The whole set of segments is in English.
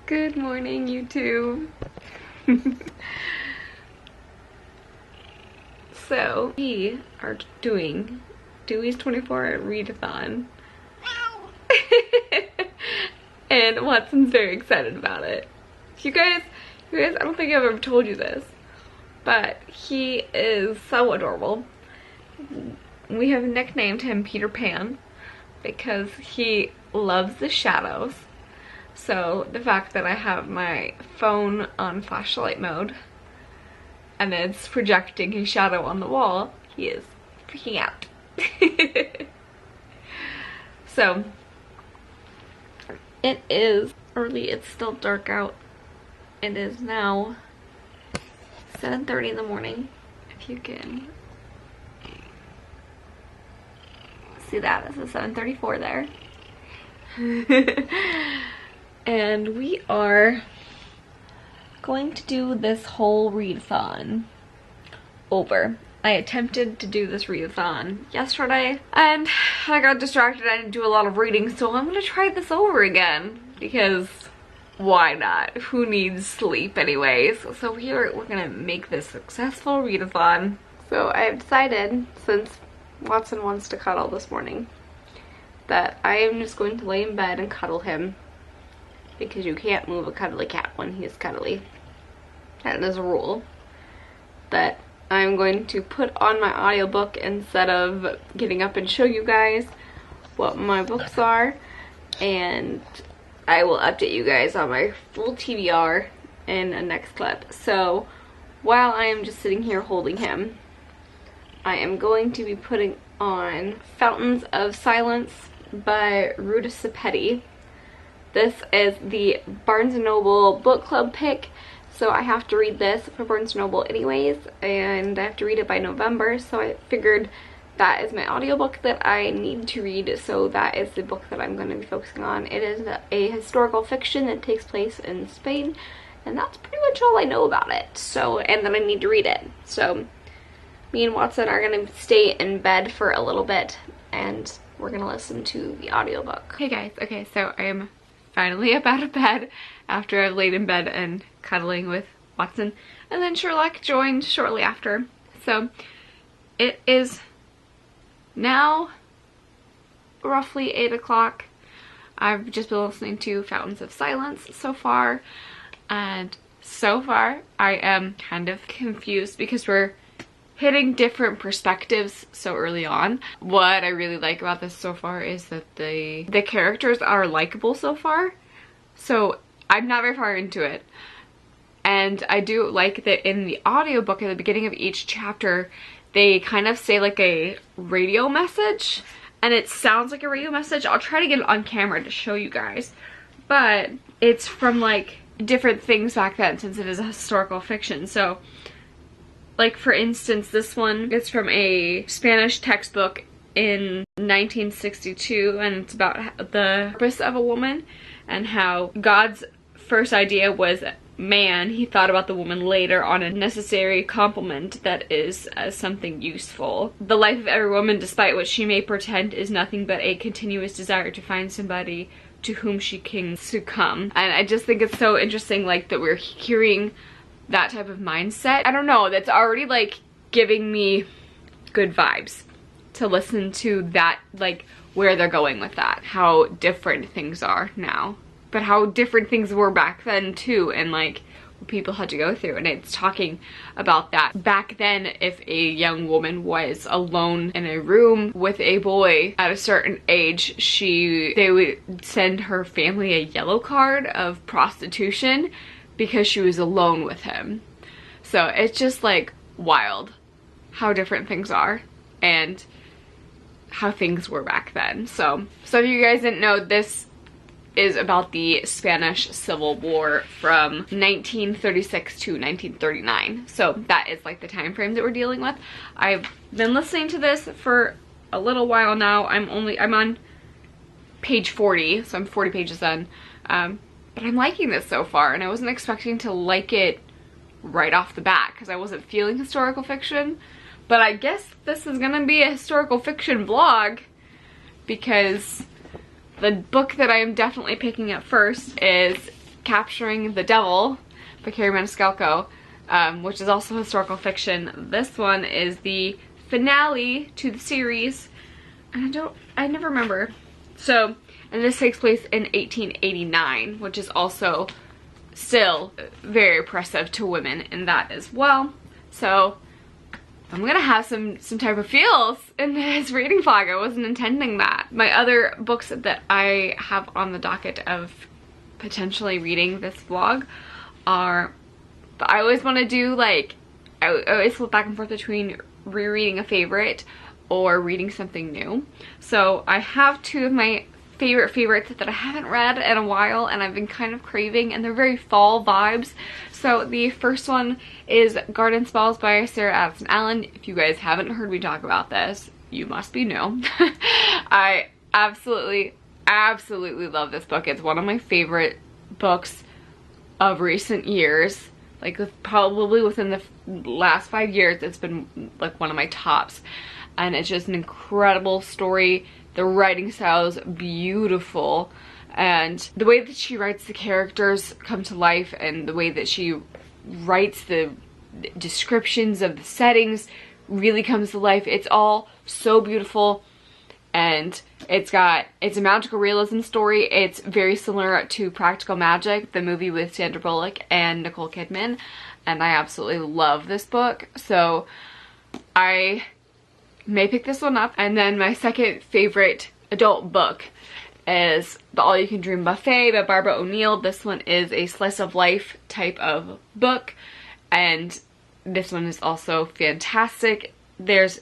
Good morning, YouTube. So, we are doing Deweys 24 Readathon. And Watson's very excited about it. You guys, I don't think I've ever told you this, but he is so adorable. We have nicknamed him Peter Pan because he loves the shadows. So the fact that I have my phone on flashlight mode and it's projecting his shadow on the wall, he is freaking out. So it is early, it's still dark out. It is now 7:30 in the morning, if you can see that. It's a 7:34 there. And we are going to do this whole readathon over. I attempted to do this readathon yesterday and I got distracted. I didn't do a lot of reading, so I'm gonna try this over again because why not? Who needs sleep anyways? So we're gonna make this successful readathon. So I've decided, since Watson wants to cuddle this morning, that I am just going to lay in bed and cuddle him, because you can't move a cuddly cat when he's cuddly. That is a rule. That I'm going to put on my audiobook instead of getting up and show you guys what my books are, and I will update you guys on my full TBR in a next clip. So while I am just sitting here holding him, I am going to be putting on Fountains of Silence by Readathon. This is the Barnes & Noble book club pick, so I have to read this for Barnes & Noble anyways, and I have to read it by November, so I figured that is my audiobook that I need to read, so that is the book that I'm going to be focusing on. It is a historical fiction that takes place in Spain, and that's pretty much all I know about it, so, and then I need to read it. So me and Watson are going to stay in bed for a little bit, and we're going to listen to the audiobook. Hey guys, okay, so I am finally up out of bed after I've laid in bed and cuddling with Watson, and then Sherlock joined shortly after. So it is now roughly 8 o'clock. I've just been listening to Fountains of Silence so far, and so far I am kind of confused because we're hitting different perspectives so early on. What I really like about this so far is that the characters are likable so far. So I'm not very far into it. And I do like that in the audiobook at the beginning of each chapter, they kind of say like a radio message. And it sounds like a radio message. I'll try to get it on camera to show you guys. But it's from like different things back then, since it is a historical fiction. So like, for instance, this one is from a Spanish textbook in 1962, and it's about the purpose of a woman and how God's first idea was man. He thought about the woman later on a necessary complement that is something useful. The life of every woman, despite what she may pretend, is nothing but a continuous desire to find somebody to whom she can succumb. And I just think it's so interesting, like, that we're hearing that type of mindset. I don't know, that's already like giving me good vibes to listen to that, like where they're going with that, how different things are now, but how different things were back then too, and like what people had to go through. And it's talking about that back then, if a young woman was alone in a room with a boy at a certain age, they would send her family a yellow card of prostitution because she was alone with him. So it's just like wild how different things are and how things were back then. So if you guys didn't know, this is about the Spanish Civil War from 1936 to 1939. So that is like the time frame that we're dealing with. I've been listening to this for a little while now. I'm on page 40, so I'm 40 pages in. But I'm liking this so far, and I wasn't expecting to like it right off the bat because I wasn't feeling historical fiction. But I guess this is gonna be a historical fiction vlog because the book that I am definitely picking up first is Capturing the Devil by Carrie Maniscalco, which is also historical fiction. This one is the finale to the series, and I never remember. So, and this takes place in 1889, which is also still very oppressive to women in that as well. So I'm gonna have some type of feels in this reading vlog. I wasn't intending that. My other books that I have on the docket of potentially reading this vlog are, I always want to do like, I always flip back and forth between rereading a favorite or reading something new. So I have two of my favorites that I haven't read in a while and I've been kind of craving, and they're very fall vibes. So the first one is Garden Spells by Sarah Addison Allen. If you guys haven't heard me talk about this, you must be new. I absolutely love this book. It's one of my favorite books of recent years. Like probably within the last 5 years, it's been like one of my tops. And it's just an incredible story. The writing style is beautiful, and the way that she writes the characters come to life, and the way that she writes the descriptions of the settings really comes to life. It's all so beautiful, and it's a magical realism story. It's very similar to Practical Magic, the movie with Sandra Bullock and Nicole Kidman, and I absolutely love this book. So I may pick this one up. And then my second favorite adult book is The All You Can Dream Buffet by Barbara O'Neill. This one is a slice of life type of book, and this one is also fantastic. There's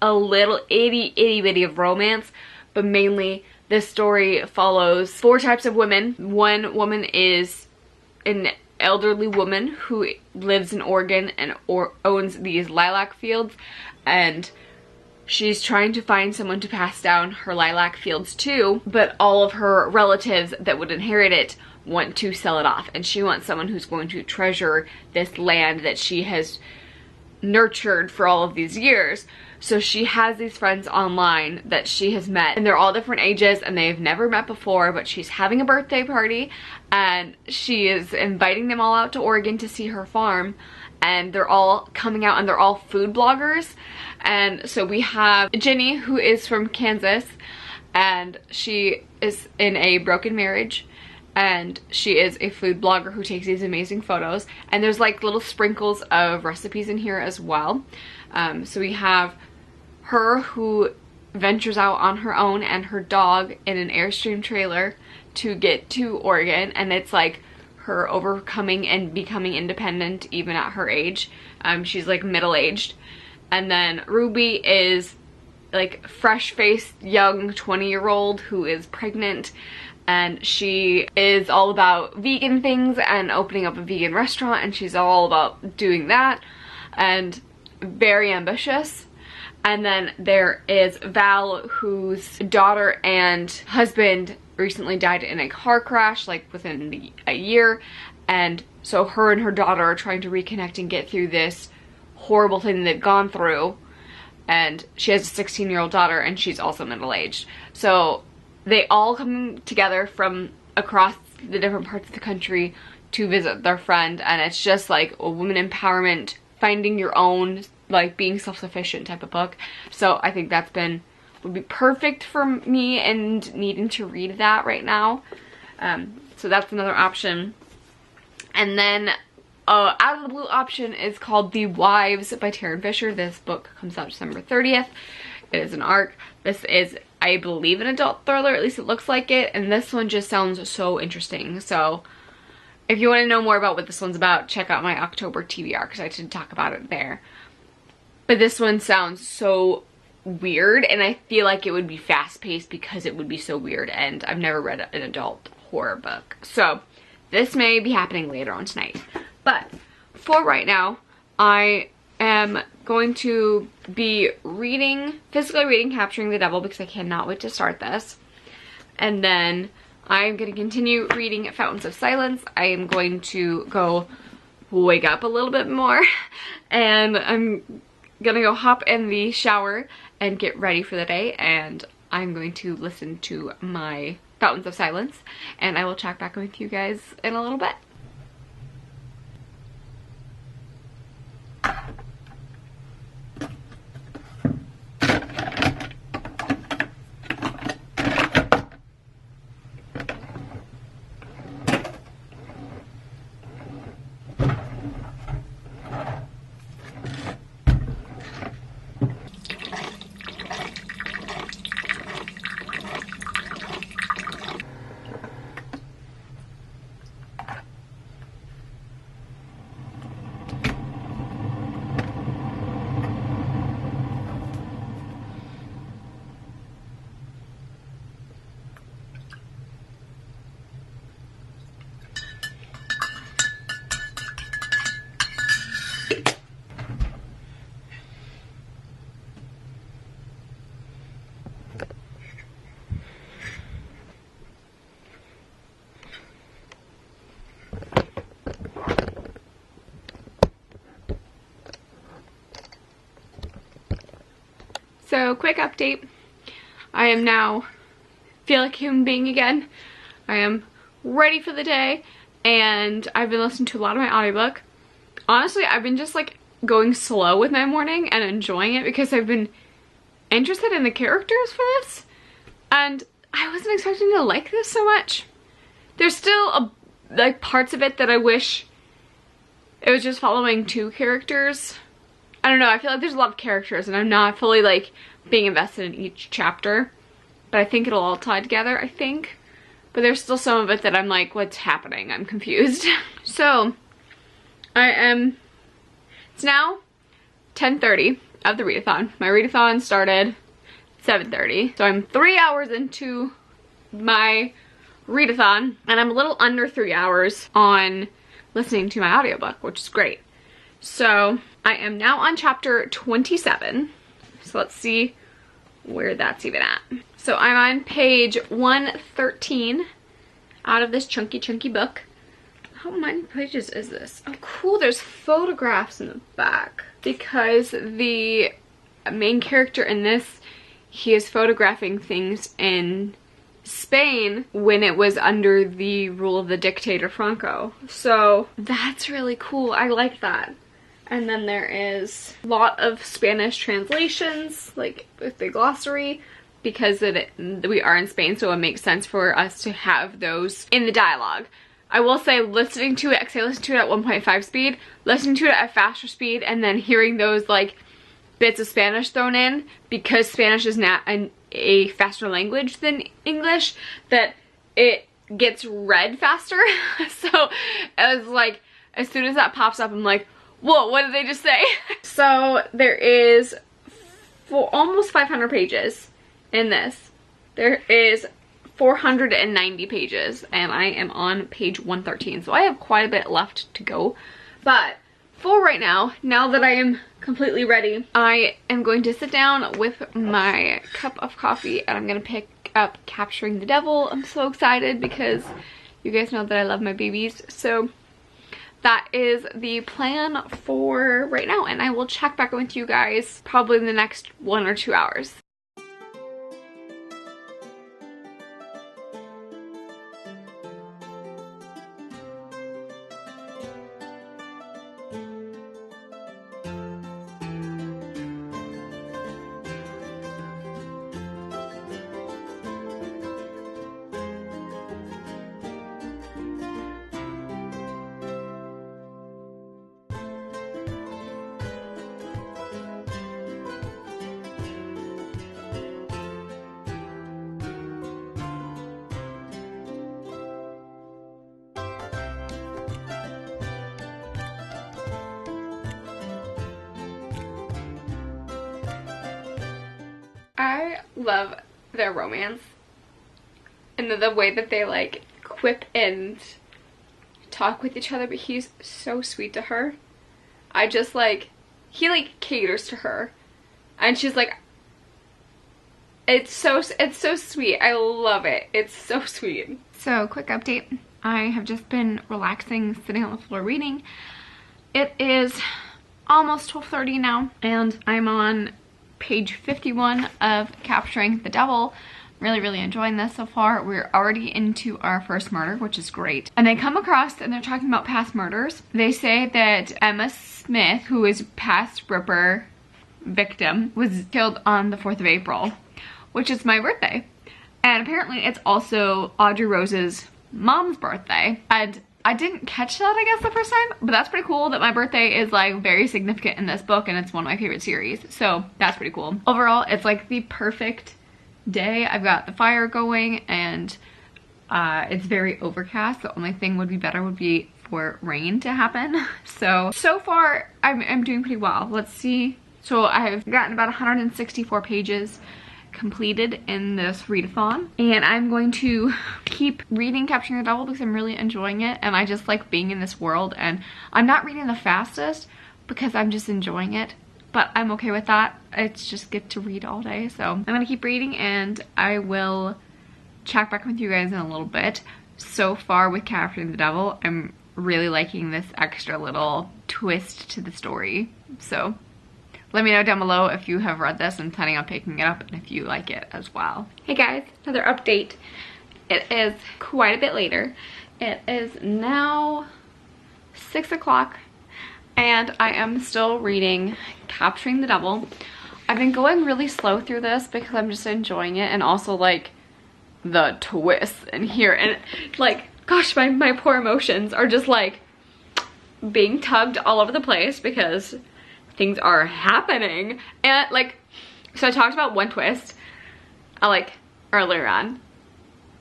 a little itty bitty of romance, but mainly this story follows 4 types of women. One woman is an elderly woman who lives in Oregon and owns these lilac fields, and she's trying to find someone to pass down her lilac fields to, but all of her relatives that would inherit it want to sell it off, and she wants someone who's going to treasure this land that she has nurtured for all of these years. So she has these friends online that she has met, and they're all different ages and they've never met before, but she's having a birthday party and she is inviting them all out to Oregon to see her farm, and they're all coming out and they're all food bloggers. And so we have Jenny, who is from Kansas, and she is in a broken marriage, and she is a food blogger who takes these amazing photos, and there's like little sprinkles of recipes in here as well. So we have her who ventures out on her own and her dog in an Airstream trailer to get to Oregon, and it's like her overcoming and becoming independent even at her age. She's like middle-aged. And then Ruby is like fresh-faced young 20-year-old who is pregnant, and she is all about vegan things and opening up a vegan restaurant, and she's all about doing that and very ambitious. And then there is Val, whose daughter and husband recently died in a car crash, like within a year, and so her and her daughter are trying to reconnect and get through this horrible thing they've gone through. And she has a 16-year-old daughter, and she's also middle-aged. So they all come together from across the different parts of the country to visit their friend, and it's just like a woman empowerment, finding your own, like being self-sufficient type of book. So I think would be perfect for me and needing to read that right now. So that's another option. And then out of the blue option is called The Wives by Taryn Fisher. This book comes out December 30th. It is an ARC. This is, I believe, an adult thriller, at least it looks like it, and this one just sounds so interesting. So if you want to know more about what this one's about, check out my October TBR, because I did talk about it there. But this one sounds so weird, and I feel like it would be fast-paced because it would be so weird, and I've never read an adult horror book. So this may be happening later on tonight. But for right now, I am going to be physically reading Capturing the Devil, because I cannot wait to start this. And then I'm going to continue reading Fountains of Silence. I am going to go wake up a little bit more, and I'm gonna go hop in the shower and get ready for the day, and I'm going to listen to my Fountains of Silence, and I will check back with you guys in a little bit. So, quick update. I am now feel like a human being again. I am ready for the day, and I've been listening to a lot of my audiobook. Honestly, I've been just like going slow with my morning and enjoying it because I've been interested in the characters for this, and I wasn't expecting to like this so much. There's still like parts of it that I wish it was just following two characters. I don't know, I feel like there's a lot of characters and I'm not fully like being invested in each chapter, but I think it'll all tie together, I think. But there's still some of it that I'm like, what's happening? I'm confused. So, it's now 10:30 of the readathon. My readathon started 7:30. So I'm 3 hours into my readathon, and I'm a little under 3 hours on listening to my audiobook, which is great. So I am now on chapter 27. So let's see where that's even at. So I'm on page 113 out of this chunky book. How many pages is this? Oh cool, there's photographs in the back. Because the main character in this, he is photographing things in Spain when it was under the rule of the dictator Franco. So that's really cool. I like that. And then there is a lot of Spanish translations, like with the glossary, because we are in Spain, so it makes sense for us to have those in the dialogue. I will say listening to it, because I listened to it at 1.5 speed, listening to it at faster speed, and then hearing those like bits of Spanish thrown in, because Spanish is not a faster language than English, that it gets read faster. So it was like, as soon as that pops up, I'm like, whoa, what did they just say? So there is almost 500 pages in this. There is 490 pages, and I am on page 113, so I have quite a bit left to go. But for right now that I am completely ready, I am going to sit down with my cup of coffee, and I'm going to pick up Capturing the Devil. I'm so excited because you guys know that I love my babies, so that is the plan for right now, and I will check back with you guys probably in the next 1 or 2 hours. I love their romance and the way that they like quip and talk with each other, but he's so sweet to her. I just like, he like caters to her, and she's like, it's so sweet. I love it. It's so sweet. So quick update. I have just been relaxing, sitting on the floor reading. It is almost 12:30 now, and I'm on page 51 of Capturing the Devil. Really enjoying this so far. We're already into our first murder, which is great. And they come across and they're talking about past murders. They say that Emma Smith, who is past Ripper victim, was killed on the 4th of April, which is my birthday. And apparently it's also Audrey Rose's mom's birthday. And I didn't catch that, I guess, the first time, but that's pretty cool that my birthday is like very significant in this book and it's one of my favorite series. So that's pretty cool. Overall, it's like the perfect day. I've got the fire going and it's very overcast. The only thing would be better would be for rain to happen. So far I'm doing pretty well. Let's see. So I've gotten about 164 pages completed in this readathon, and I'm going to keep reading Capturing the Devil because I'm really enjoying it and I just like being in this world. And I'm not reading the fastest because I'm just enjoying it, but I'm okay with that. It's just get to read all day. So I'm gonna keep reading and I will check back with you guys in a little bit. So far with Capturing the Devil, I'm really liking this extra little twist to the story. So let me know down below if you have read this and planning on picking it up and if you like it as well. Hey guys, another update. It is quite a bit later. It is now 6 o'clock and I am still reading Capturing the Devil. I've been going really slow through this because I'm just enjoying it, and also like the twists in here, and like, gosh, my poor emotions are just like being tugged all over the place because things are happening. And like, so I talked about one twist I like earlier on,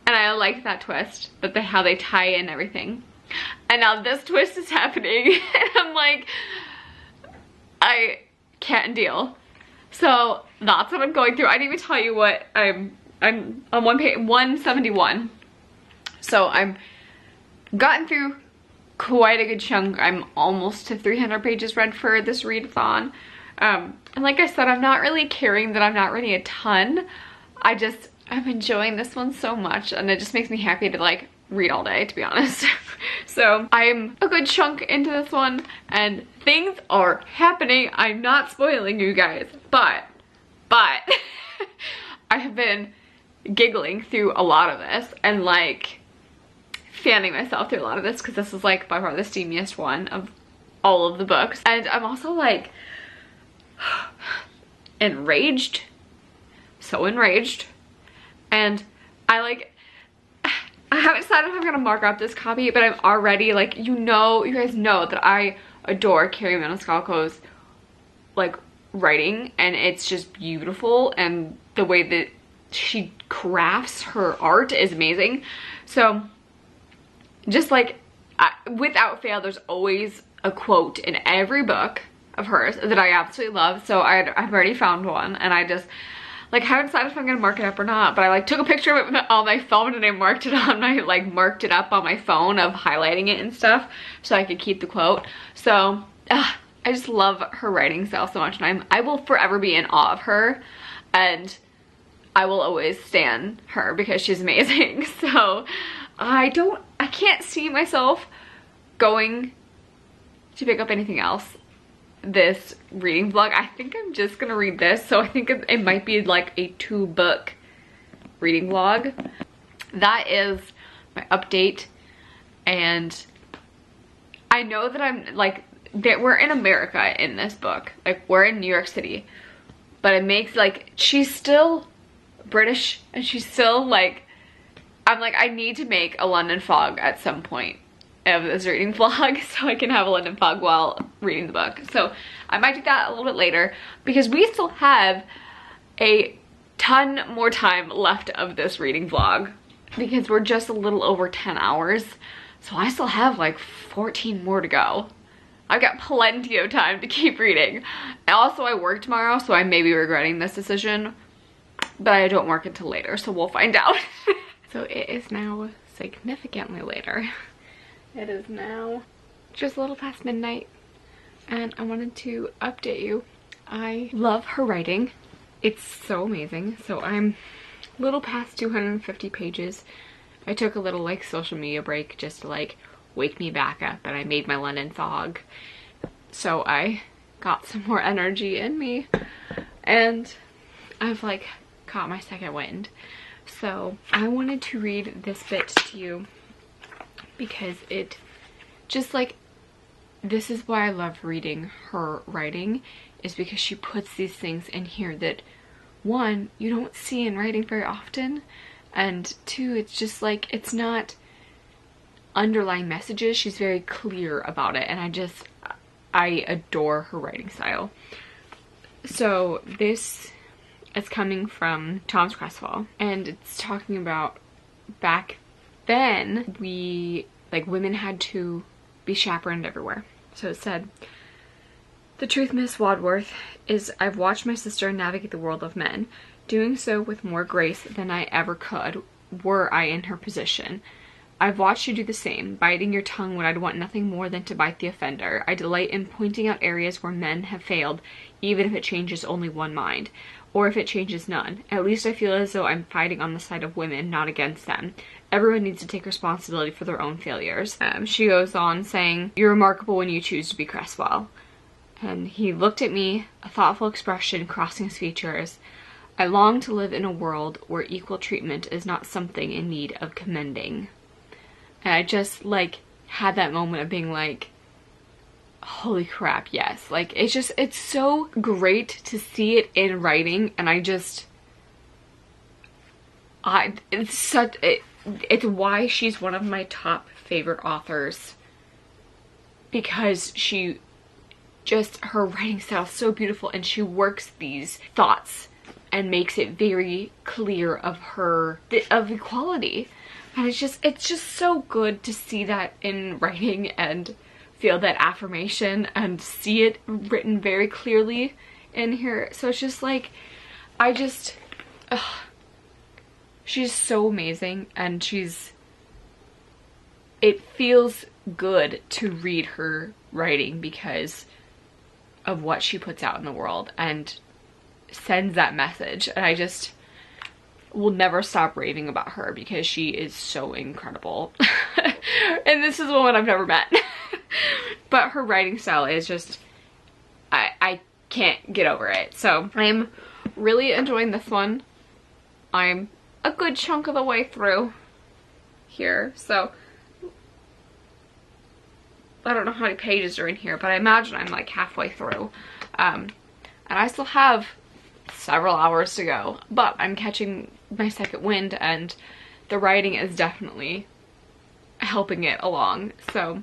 and I like that twist, but how they tie in everything. And now this twist is happening and I'm like, I can't deal. So that's what I'm going through. I didn't even tell you what I'm on one page 171. So I'm gotten through quite a good chunk. I'm almost to 300 pages read for this readathon. And like I said, I'm not really caring that I'm not reading a ton. I'm enjoying this one so much, and it just makes me happy to like read all day, to be honest. So I'm a good chunk into this one and things are happening. I'm not spoiling you guys, but I have been giggling through a lot of this and like fanning myself through a lot of this because this is like by far the steamiest one of all of the books. And I'm also like enraged, so enraged. And I haven't decided if I'm gonna mark up this copy, but I'm already like, you guys know that I adore Carrie Maniscalco's like writing, and it's just beautiful, and the way that she crafts her art is amazing. So just like, without fail, there's always a quote in every book of hers that I absolutely love. So I've already found one, and I just like haven't decided if I'm gonna mark it up or not, but I like took a picture of it on my phone and I marked it up on my phone of highlighting it and stuff so I could keep the quote. So I just love her writing style so much, and I will forever be in awe of her, and I will always stan her because she's amazing. So I can't see myself going to pick up anything else this reading vlog. I think I'm just gonna read this, so I think it might be like a 2-book reading vlog. That is my update, and I know that I'm like, that we're in America in this book, like we're in New York City, but it makes like, she's still British and she's still like, I'm like, I need to make a London fog at some point of this reading vlog so I can have a London fog while reading the book. So I might do that a little bit later because we still have a ton more time left of this reading vlog because we're just a little over 10 hours. So I still have like 14 more to go. I've got plenty of time to keep reading. And also I work tomorrow, so I may be regretting this decision, but I don't work until later, so we'll find out. So it is now significantly later. It is now just a little past midnight, and I wanted to update you. I love her writing. It's so amazing. So I'm a little past 250 pages. I took a little like social media break just to like wake me back up, and I made my London fog. So I got some more energy in me, and I've like caught my second wind. So I wanted to read this bit to you because it just like, this is why I love reading her writing, is because she puts these things in here that, one, you don't see in writing very often, and two, it's just like, it's not underlying messages. She's very clear about it, and I adore her writing style. So this is coming from Tom's Crestfall, and it's talking about back then women had to be chaperoned everywhere. So it said, "The truth, Miss Wadsworth, is I've watched my sister navigate the world of men, doing so with more grace than I ever could were I in her position. I've watched you do the same, biting your tongue when I'd want nothing more than to bite the offender. I delight in pointing out areas where men have failed, even if it changes only one mind, or if it changes none. At least I feel as though I'm fighting on the side of women, not against them. Everyone needs to take responsibility for their own failures." She goes on saying, "You're remarkable when you choose to be Crestfall." And he looked at me, a thoughtful expression crossing his features. "I long to live in a world where equal treatment is not something in need of commending." And I just like had that moment of being like, holy crap, yes. Like, it's so great to see it in writing, and it's why she's one of my top favorite authors, because her writing style is so beautiful, and she works these thoughts and makes it very clear of equality. And it's just so good to see that in writing and feel that affirmation and see it written very clearly in here. So it's just like, she's so amazing, and it feels good to read her writing because of what she puts out in the world and sends that message. And I just will never stop raving about her because she is so incredible. And this is a woman I've never met. But her writing style is just, I can't get over it. So I'm really enjoying this one. I'm a good chunk of the way through here. So I don't know how many pages are in here, but I imagine I'm like halfway through. And I still have several hours to go, but I'm catching my second wind, and the writing is definitely helping it along. So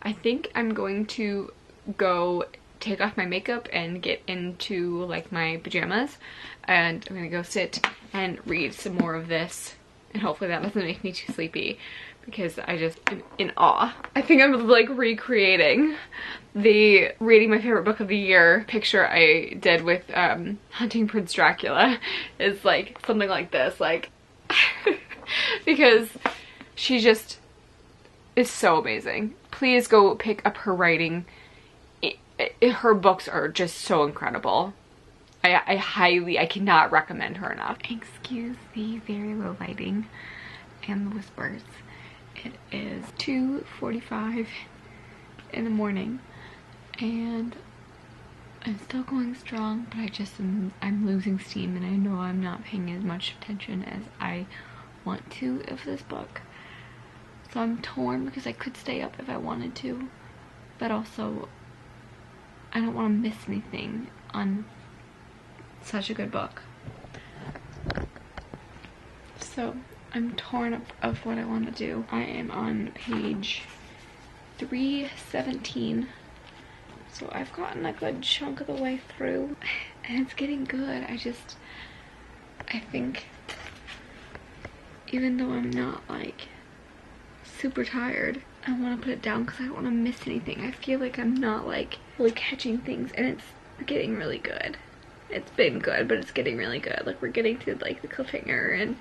I think I'm going to go take off my makeup and get into like my pajamas, and I'm gonna go sit and read some more of this, and hopefully that doesn't make me too sleepy, because I just am in awe. I think I'm like recreating the reading my favorite book of the year picture I did with Hunting Prince Dracula. Is like something like this, like because she just is so amazing. Please go pick up her writing. Her books are just so incredible. I cannot recommend her enough. Excuse the very low lighting and the whispers. It is 2:45 in the morning, and I'm still going strong, but I'm losing steam, and I know I'm not paying as much attention as I want to of this book. So I'm torn, because I could stay up if I wanted to, but also I don't want to miss anything on such a good book. So I'm torn up of what I want to do. I am on page 317. So I've gotten a good chunk of the way through, and it's getting good. I think even though I'm not like super tired, I want to put it down because I don't want to miss anything. I feel like I'm not like really catching things, and it's getting really good. It's been good, but it's getting really good. Like, we're getting to like the cliffhanger and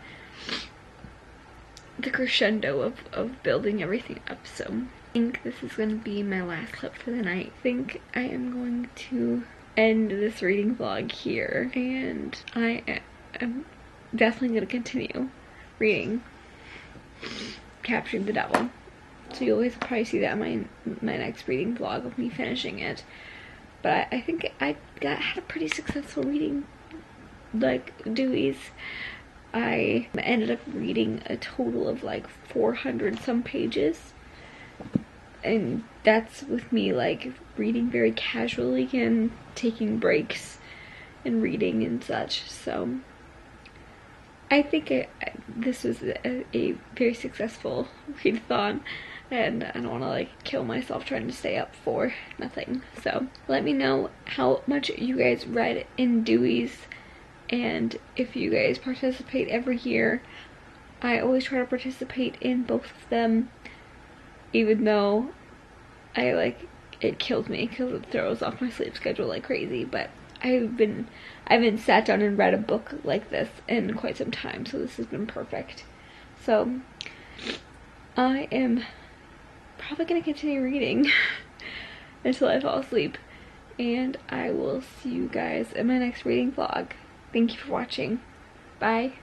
the crescendo of building everything up. So I think this is going to be my last clip for the night. I think I am going to end this reading vlog here, and I am definitely going to continue reading Capturing the Devil. So you'll always probably see that in my next reading vlog of me finishing it. but I think I had a pretty successful reading, like Deweys. I ended up reading a total of like 400 some pages, and that's with me like reading very casually and taking breaks and reading and such. So I think this was a very successful readathon, and I don't want to like kill myself trying to stay up for nothing. So let me know how much you guys read in Deweys, and if you guys participate every year. I always try to participate in both of them, even though it kills me because it throws off my sleep schedule like crazy. But I haven't sat down and read a book like this in quite some time, so this has been perfect. So I am probably gonna continue reading until I fall asleep, and I will see you guys in my next reading vlog. Thank you for watching. Bye.